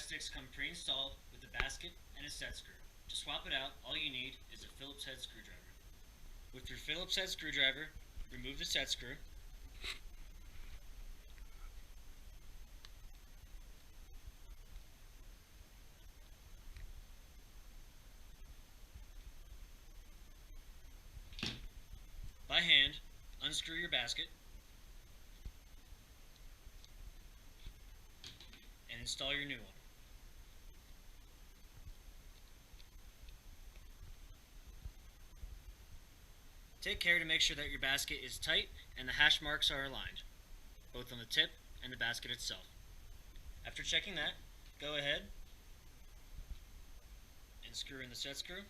sticks come pre-installed with a basket and a set screw. To swap it out, all you need is a Phillips head screwdriver. With your Phillips head screwdriver, remove the set screw. By hand, unscrew your basket and install your new one. Take care to make sure that your basket is tight and the hash marks are aligned, both on the tip and the basket itself. After checking that, go ahead and screw in the set screw.